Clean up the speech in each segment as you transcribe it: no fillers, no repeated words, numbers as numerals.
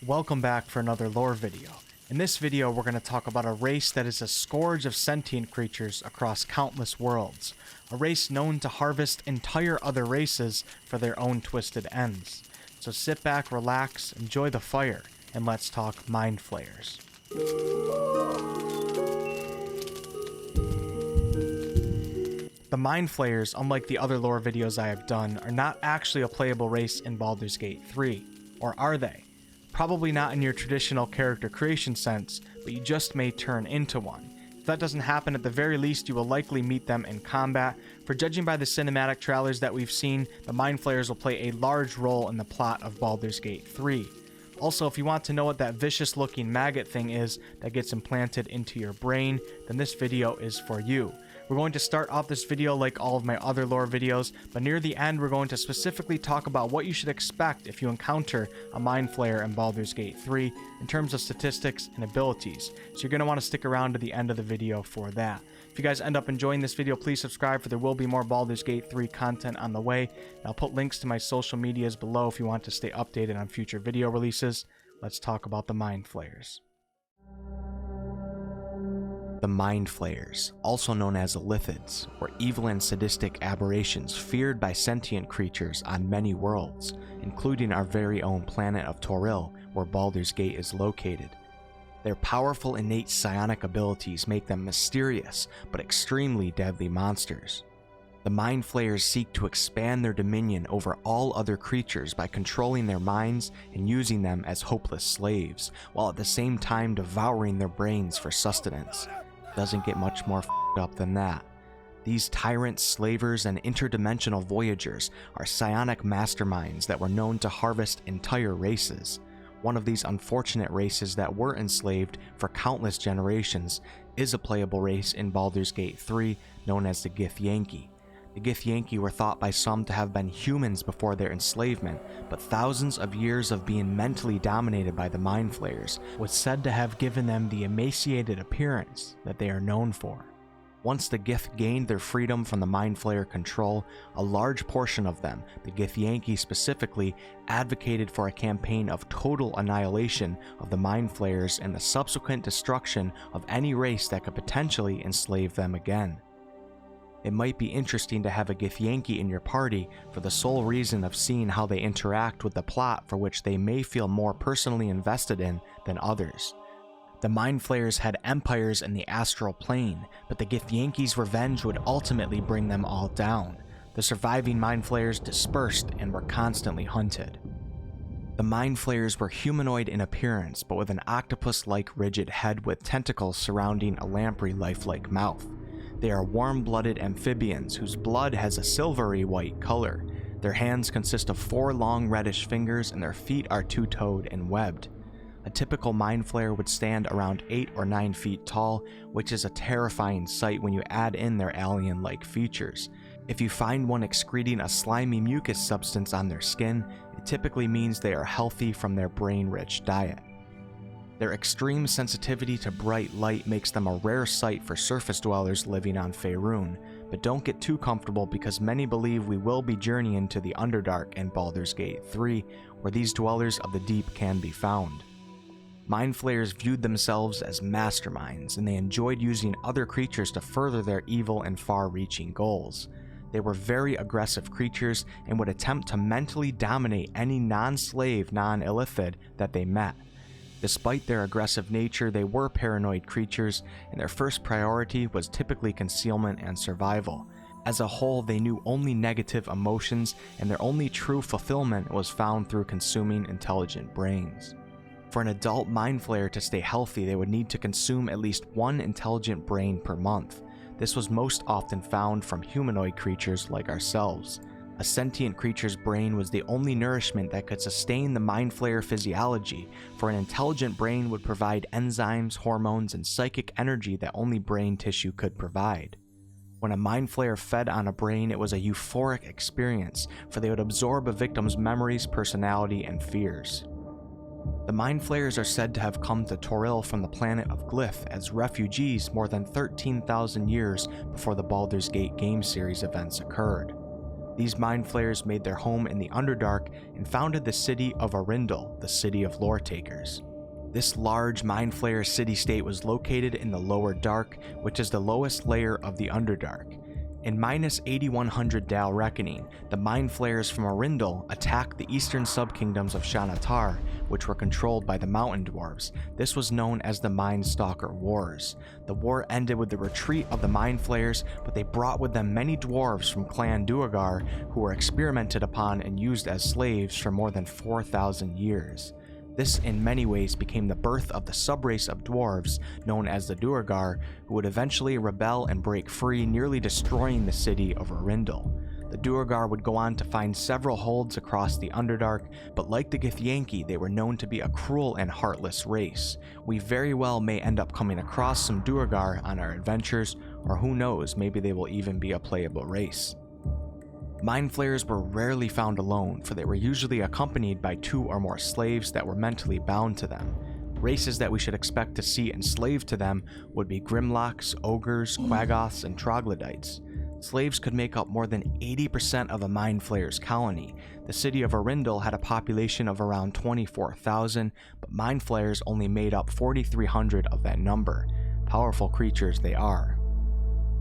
Welcome back for another lore video. In this video, we're going to talk about a race that is a scourge of sentient creatures across countless worlds. A race known to harvest entire other races for their own twisted ends. So sit back, relax, enjoy the fire, and let's talk Mind Flayers. The Mind Flayers, unlike the other lore videos I have done, are not actually a playable race in Baldur's Gate 3. Or are they? Probably not in your traditional character creation sense, but you just may turn into one. If that doesn't happen, at the very least you will likely meet them in combat, for judging by the cinematic trailers that we've seen, the Mind Flayers will play a large role in the plot of Baldur's Gate 3. Also, if you want to know what that vicious looking maggot thing is that gets implanted into your brain, then this video is for you. We're going to start off this video like all of my other lore videos, but near the end we're going to specifically talk about what you should expect if you encounter a Mind Flayer in Baldur's Gate 3 in terms of statistics and abilities, so you're going to want to stick around to the end of the video for that. If you guys end up enjoying this video, please subscribe, for there will be more Baldur's Gate 3 content on the way, and I'll put links to my social medias below if you want to stay updated on future video releases. Let's talk about the Mind Flayers. The Mind Flayers, also known as Lithids, were evil and sadistic aberrations feared by sentient creatures on many worlds, including our very own planet of Toril, where Baldur's Gate is located. Their powerful innate psionic abilities make them mysterious, but extremely deadly monsters. The Mind Flayers seek to expand their dominion over all other creatures by controlling their minds and using them as hopeless slaves, while at the same time devouring their brains for sustenance. Doesn't get much more f***ed up than that. These tyrants, slavers, and interdimensional voyagers are psionic masterminds that were known to harvest entire races. One of these unfortunate races that were enslaved for countless generations is a playable race in Baldur's Gate 3 known as the Githyanki. The Githyanki were thought by some to have been humans before their enslavement, but thousands of years of being mentally dominated by the Mind Flayers was said to have given them the emaciated appearance that they are known for. Once the Gith gained their freedom from the Mind Flayer control, a large portion of them, the Githyanki specifically, advocated for a campaign of total annihilation of the Mind Flayers and the subsequent destruction of any race that could potentially enslave them again. It might be interesting to have a Githyanki in your party for the sole reason of seeing how they interact with the plot for which they may feel more personally invested in than others. The Mind Flayers had empires in the astral plane, but the Githyanki's revenge would ultimately bring them all down. The surviving Mind Flayers dispersed and were constantly hunted. The Mind Flayers were humanoid in appearance, but with an octopus-like rigid head with tentacles surrounding a lamprey lifelike mouth. They are warm-blooded amphibians whose blood has a silvery white color. Their hands consist of 4 long reddish fingers and their feet are two-toed and webbed. A typical Mind Flayer would stand around 8 or 9 feet tall, which is a terrifying sight when you add in their alien-like features. If you find one excreting a slimy mucus substance on their skin, it typically means they are healthy from their brain-rich diet. Their extreme sensitivity to bright light makes them a rare sight for surface dwellers living on Faerun, but don't get too comfortable because many believe we will be journeying to the Underdark in Baldur's Gate 3, where these dwellers of the deep can be found. Mind Flayers viewed themselves as masterminds, and they enjoyed using other creatures to further their evil and far-reaching goals. They were very aggressive creatures and would attempt to mentally dominate any non-slave, non-illithid that they met. Despite their aggressive nature, they were paranoid creatures, and their first priority was typically concealment and survival. As a whole, they knew only negative emotions, and their only true fulfillment was found through consuming intelligent brains. For an adult Mind Flayer to stay healthy, they would need to consume at least 1 intelligent brain per month. This was most often found from humanoid creatures like ourselves. A sentient creature's brain was the only nourishment that could sustain the Mind Flayer physiology, for an intelligent brain would provide enzymes, hormones, and psychic energy that only brain tissue could provide. When a Mind Flayer fed on a brain, it was a euphoric experience, for they would absorb a victim's memories, personality, and fears. The Mind Flayers are said to have come to Toril from the planet of Glyph as refugees more than 13,000 years before the Baldur's Gate game series events occurred. These Mind Flayers made their home in the Underdark and founded the city of Arundel, the city of lore takers. This large Mind Flayer city-state was located in the Lower Dark, which is the lowest layer of the Underdark. In minus 8100 Dal Reckoning, the Mind Flayers from Arundel attacked the eastern subkingdoms of Shanatar, which were controlled by the Mountain Dwarves. This was known as the Mind Stalker Wars. The war ended with the retreat of the Mind Flayers, but they brought with them many dwarves from Clan Duergar who were experimented upon and used as slaves for more than 4,000 years. This in many ways became the birth of the subrace of dwarves known as the Duergar, who would eventually rebel and break free, nearly destroying the city of Arundel. The Duergar would go on to find several holds across the Underdark, but like the Githyanki, they were known to be a cruel and heartless race. We very well may end up coming across some Duergar on our adventures, or who knows, maybe they will even be a playable race. Mind Flayers were rarely found alone, for they were usually accompanied by 2 or more slaves that were mentally bound to them. Races that we should expect to see enslaved to them would be Grimlocks, Ogres, Quaggoths, and Troglodytes. Slaves could make up more than 80% of a Mind Flayer's colony. The city of Arundel had a population of around 24,000, but Mind Flayers only made up 4,300 of that number. Powerful creatures they are.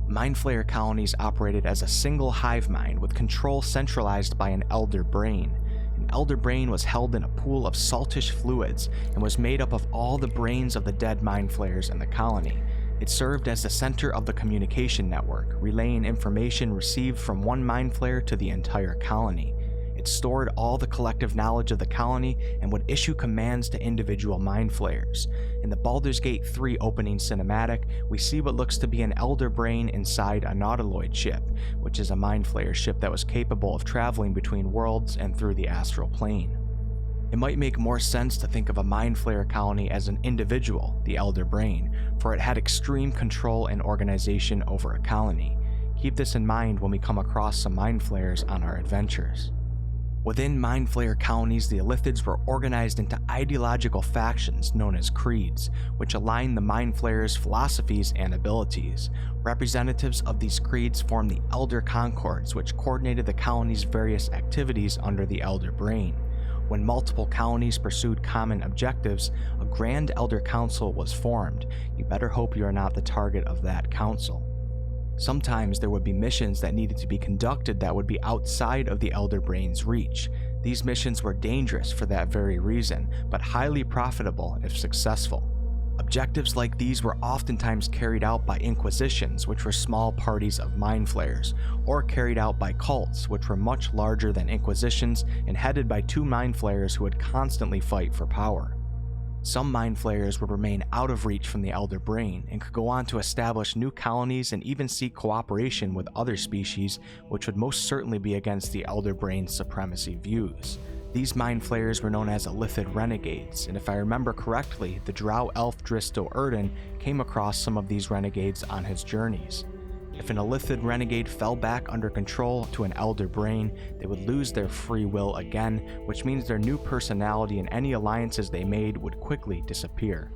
Mind Flayer colonies operated as a single hive mind with control centralized by an elder brain. An elder brain was held in a pool of saltish fluids and was made up of all the brains of the dead Mind Flayers in the colony. It served as the center of the communication network, relaying information received from one Mind Flayer to the entire colony. It stored all the collective knowledge of the colony and would issue commands to individual Mind Flayers. In the Baldur's Gate 3 opening cinematic, we see what looks to be an elder brain inside a Nautiloid ship, which is a Mind Flayer ship that was capable of traveling between worlds and through the astral plane. It might make more sense to think of a Mind Flayer colony as an individual, the elder brain, for it had extreme control and organization over a colony. Keep this in mind when we come across some Mind Flayers on our adventures. Within Mind Flayer colonies, the Illithids were organized into ideological factions known as creeds, which align the Mind Flayers' philosophies and abilities. Representatives of these creeds formed the Elder Concords, which coordinated the colony's various activities under the Elder Brain. When multiple colonies pursued common objectives, a Grand Elder Council was formed. You better hope you are not the target of that council. Sometimes there would be missions that needed to be conducted that would be outside of the Elder Brain's reach. These missions were dangerous for that very reason, but highly profitable if successful. Objectives like these were oftentimes carried out by Inquisitions, which were small parties of Mind Flayers, or carried out by cults, which were much larger than Inquisitions and headed by 2 Mind Flayers who would constantly fight for power. Some Mind Flayers would remain out of reach from the Elder Brain and could go on to establish new colonies and even seek cooperation with other species, which would most certainly be against the Elder Brain's supremacy views. These Mind Flayers were known as Illithid Renegades, and if I remember correctly, the Drow elf Dristo Erden came across some of these renegades on his journeys. If an Illithid renegade fell back under control to an Elder Brain, they would lose their free will again, which means their new personality and any alliances they made would quickly disappear.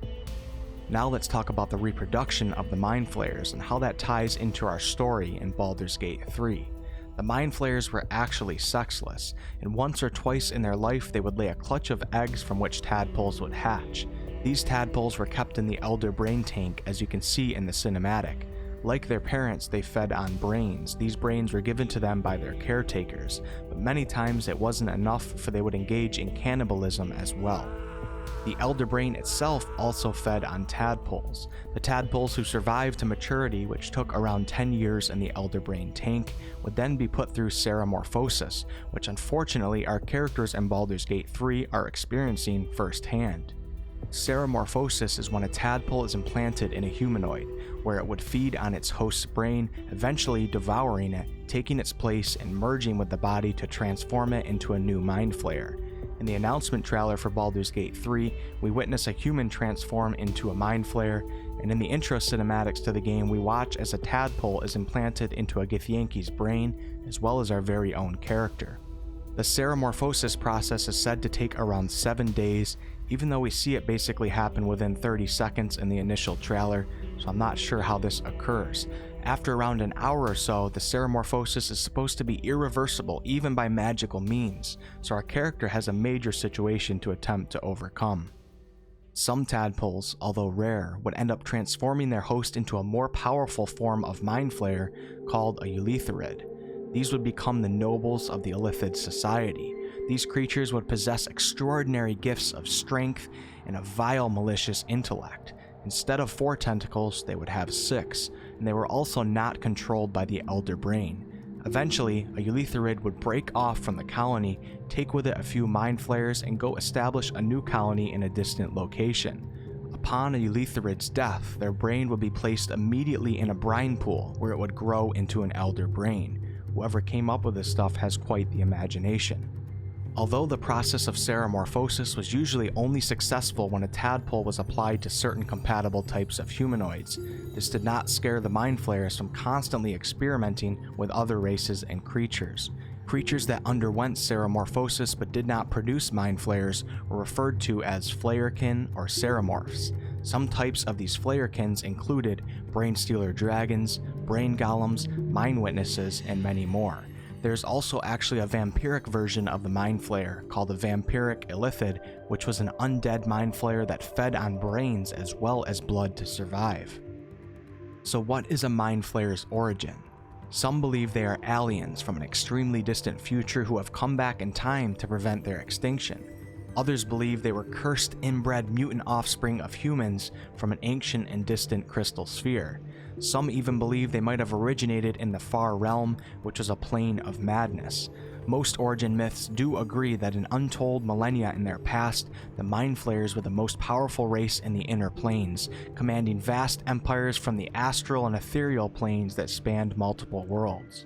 Now let's talk about the reproduction of the Mind Flayers and how that ties into our story in Baldur's Gate 3. The Mind Flayers were actually sexless, and once or twice in their life they would lay a clutch of eggs from which tadpoles would hatch. These tadpoles were kept in the Elder Brain tank, as you can see in the cinematic. Like their parents, they fed on brains. These brains were given to them by their caretakers, but many times it wasn't enough, for they would engage in cannibalism as well. The Elder Brain itself also fed on tadpoles. The tadpoles who survived to maturity, which took around 10 years in the Elder Brain tank, would then be put through seramorphosis, which unfortunately our characters in Baldur's Gate 3 are experiencing firsthand. Seramorphosis is when a tadpole is implanted in a humanoid, where it would feed on its host's brain, eventually devouring it, taking its place and merging with the body to transform it into a new Mind Flayer. In the announcement trailer for Baldur's Gate 3, we witness a human transform into a Mind Flayer, and in the intro cinematics to the game, we watch as a tadpole is implanted into a Githyanki's brain, as well as our very own character. The seramorphosis process is said to take around 7 days, even though we see it basically happen within 30 seconds in the initial trailer, so I'm not sure how this occurs. After around an hour or so, the seramorphosis is supposed to be irreversible even by magical means, so our character has a major situation to attempt to overcome. Some tadpoles, although rare, would end up transforming their host into a more powerful form of Mind Flayer called a Eulitharid. These would become the nobles of the Illithid society. These creatures would possess extraordinary gifts of strength and a vile, malicious intellect. Instead of 4 tentacles, they would have 6, and they were also not controlled by the Elder Brain. Eventually, a Eulitharid would break off from the colony, take with it a few Mind Flayers, and go establish a new colony in a distant location. Upon a Eulitharid's death, their brain would be placed immediately in a brine pool, where it would grow into an Elder Brain. Whoever came up with this stuff has quite the imagination. Although the process of seramorphosis was usually only successful when a tadpole was applied to certain compatible types of humanoids, this did not scare the Mind Flayers from constantly experimenting with other races and creatures. Creatures that underwent seramorphosis but did not produce Mind Flayers were referred to as Flayerkin or Seramorphs. Some types of these Flayerkins included Brain Stealer Dragons, Brain Golems, Mind Witnesses, and many more. There's also actually a vampiric version of the Mind Flayer called the Vampiric Illithid, which was an undead Mind Flayer that fed on brains as well as blood to survive. So what is a Mind Flayer's origin? Some believe they are aliens from an extremely distant future who have come back in time to prevent their extinction. Others believe they were cursed inbred mutant offspring of humans from an ancient and distant crystal sphere. Some even believe they might have originated in the Far Realm, which was a plane of madness. Most origin myths do agree that in untold millennia in their past, the Mind Flayers were the most powerful race in the inner planes, commanding vast empires from the astral and ethereal planes that spanned multiple worlds.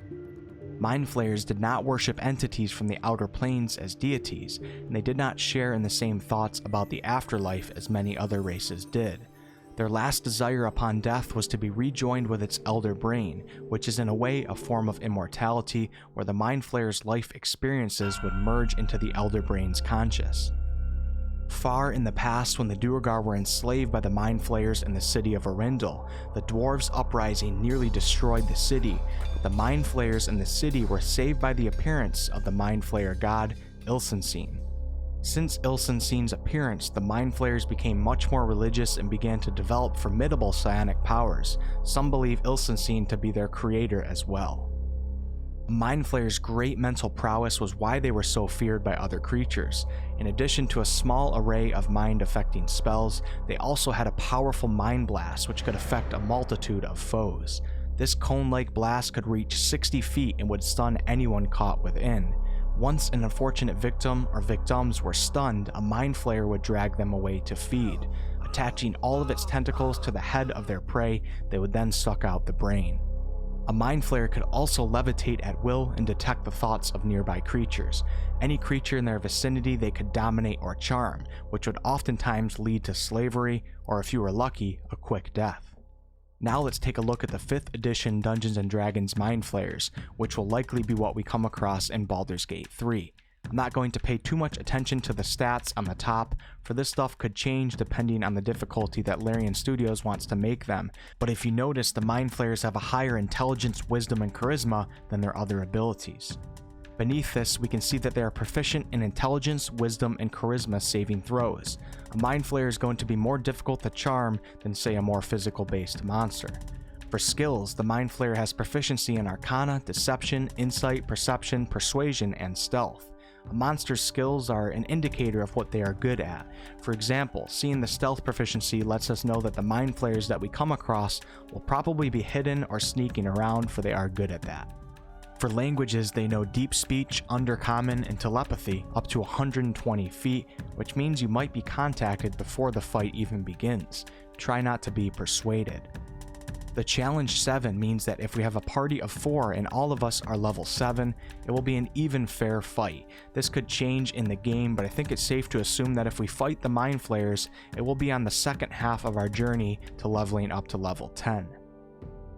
Mind Flayers did not worship entities from the outer planes as deities, and they did not share in the same thoughts about the afterlife as many other races did. Their last desire upon death was to be rejoined with its Elder Brain, which is in a way a form of immortality where the Mind Flayer's life experiences would merge into the Elder Brain's conscious. Far in the past, when the Duergar were enslaved by the Mind Flayers in the city of Arindel, the dwarves' uprising nearly destroyed the city, but the Mind Flayers in the city were saved by the appearance of the Mind Flayer god, Ilsenstein. Since Ilsenstein's appearance, the Mind Flayers became much more religious and began to develop formidable psionic powers. Some believe Ilsenstein to be their creator as well. Mind Flayers' great mental prowess was why they were so feared by other creatures. In addition to a small array of mind-affecting spells, they also had a powerful mind blast which could affect a multitude of foes. This cone-like blast could reach 60 feet and would stun anyone caught within. Once an unfortunate victim or victims were stunned, a Mind Flayer would drag them away to feed. Attaching all of its tentacles to the head of their prey, they would then suck out the brain. A Mind Flayer could also levitate at will and detect the thoughts of nearby creatures. Any creature in their vicinity they could dominate or charm, which would oftentimes lead to slavery, or if you were lucky, a quick death. Now let's take a look at the 5th edition Dungeons & Dragons Mind Flayers, which will likely be what we come across in Baldur's Gate 3. I'm not going to pay too much attention to the stats on the top, for this stuff could change depending on the difficulty that Larian Studios wants to make them, but if you notice, the Mind Flayers have a higher intelligence, wisdom, and charisma than their other abilities. Beneath this, we can see that they are proficient in intelligence, wisdom, and charisma saving throws. A Mind Flayer is going to be more difficult to charm than, say, a more physical-based monster. For skills, the Mind Flayer has proficiency in Arcana, Deception, Insight, Perception, Persuasion, and Stealth. A monster's skills are an indicator of what they are good at. For example, seeing the stealth proficiency lets us know that the Mind Flayers that we come across will probably be hidden or sneaking around, for they are good at that. For languages, they know Deep Speech, Undercommon, and Telepathy up to 120 feet, which means you might be contacted before the fight even begins. Try not to be persuaded. The Challenge 7 means that if we have a party of 4 and all of us are level 7, it will be an even fair fight. This could change in the game, but I think it's safe to assume that if we fight the Mind Flayers, it will be on the second half of our journey to leveling up to level 10.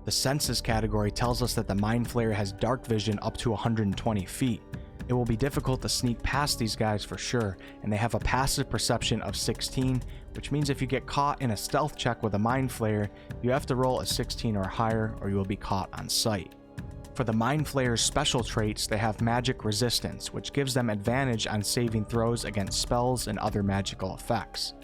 The Senses category tells us that the Mind Flayer has dark vision up to 120 feet. It will be difficult to sneak past these guys for sure, and they have a passive perception of 16, which means if you get caught in a stealth check with a Mind Flayer, you have to roll a 16 or higher or you will be caught on sight. For the Mind Flayer's special traits, they have magic resistance, which gives them advantage on saving throws against spells and other magical effects.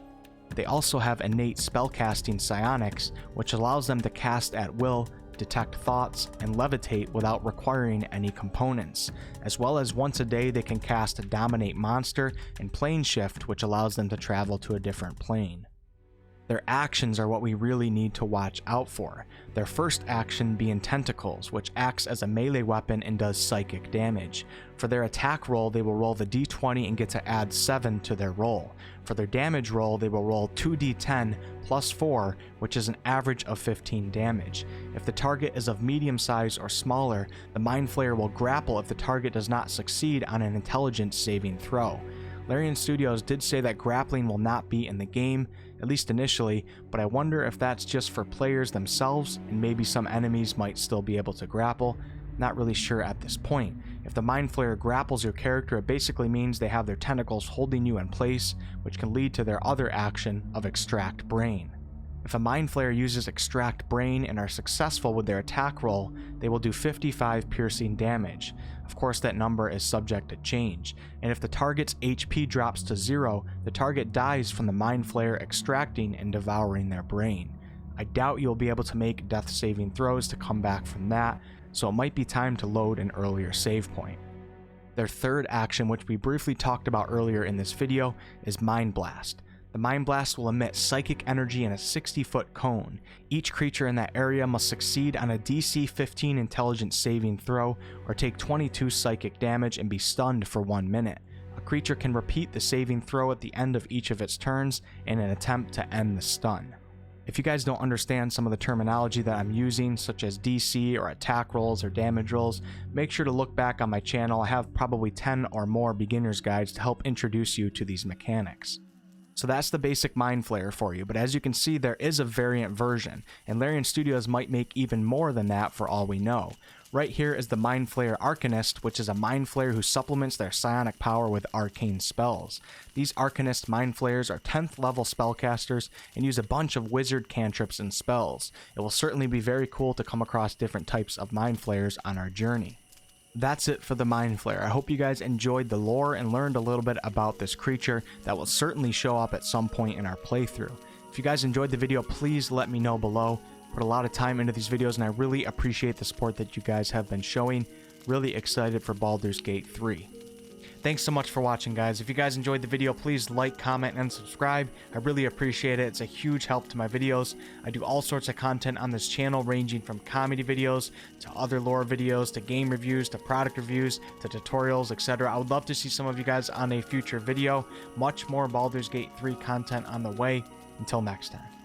They also have innate spellcasting psionics, which allows them to cast at will, detect thoughts, and levitate without requiring any components, as well as once a day they can cast Dominate Monster and Plane Shift, which allows them to travel to a different plane. Their actions are what we really need to watch out for, their first action being Tentacles, which acts as a melee weapon and does psychic damage. For their attack roll, they will roll the d20 and get to add 7 to their roll. For their damage roll, they will roll 2d10 plus 4, which is an average of 15 damage. If the target is of medium size or smaller, the Mind Flayer will grapple if the target does not succeed on an intelligence saving throw. Larian Studios did say that grappling will not be in the game, at least initially, but I wonder if that's just for players themselves and maybe some enemies might still be able to grapple. Not really sure at this point. If the Mind Flayer grapples your character, it basically means they have their tentacles holding you in place, which can lead to their other action of Extract Brain. If a Mind Flayer uses Extract Brain and are successful with their attack roll, they will do 55 piercing damage. Of course, that number is subject to change, and if the target's HP drops to 0, the target dies from the Mind Flayer extracting and devouring their brain. I doubt you'll be able to make death saving throws to come back from that, so it might be time to load an earlier save point. Their third action, which we briefly talked about earlier in this video, is Mind Blast. The Mind Blast will emit psychic energy in a 60-foot cone. Each creature in that area must succeed on a DC 15 intelligence saving throw or take 22 psychic damage and be stunned for 1 minute. A creature can repeat the saving throw at the end of each of its turns in an attempt to end the stun. If you guys don't understand some of the terminology that I'm using, such as DC or attack rolls or damage rolls, make sure to look back on my channel. I have probably 10 or more beginner's guides to help introduce you to these mechanics. So that's the basic Mind Flayer for you, but as you can see, there is a variant version, and Larian Studios might make even more than that for all we know. Right here is the Mind Flayer Arcanist, which is a Mind Flayer who supplements their psionic power with arcane spells. These Arcanist Mind Flayers are 10th level spellcasters and use a bunch of wizard cantrips and spells. It will certainly be very cool to come across different types of Mind Flayers on our journey. That's it for the Mind Flayer. I hope you guys enjoyed the lore and learned a little bit about this creature that will certainly show up at some point in our playthrough. If you guys enjoyed the video, please let me know below. Put a lot of time into these videos and I really appreciate the support that you guys have been showing. Really excited for Baldur's Gate 3. Thanks so much for watching, guys. If you guys enjoyed the video, please like, comment, and subscribe. I really appreciate it. It's a huge help to my videos. I do all sorts of content on this channel, ranging from comedy videos to other lore videos to game reviews to product reviews to tutorials, etc. I would love to see some of you guys on a future video. Much more Baldur's Gate 3 content on the way. Until next time.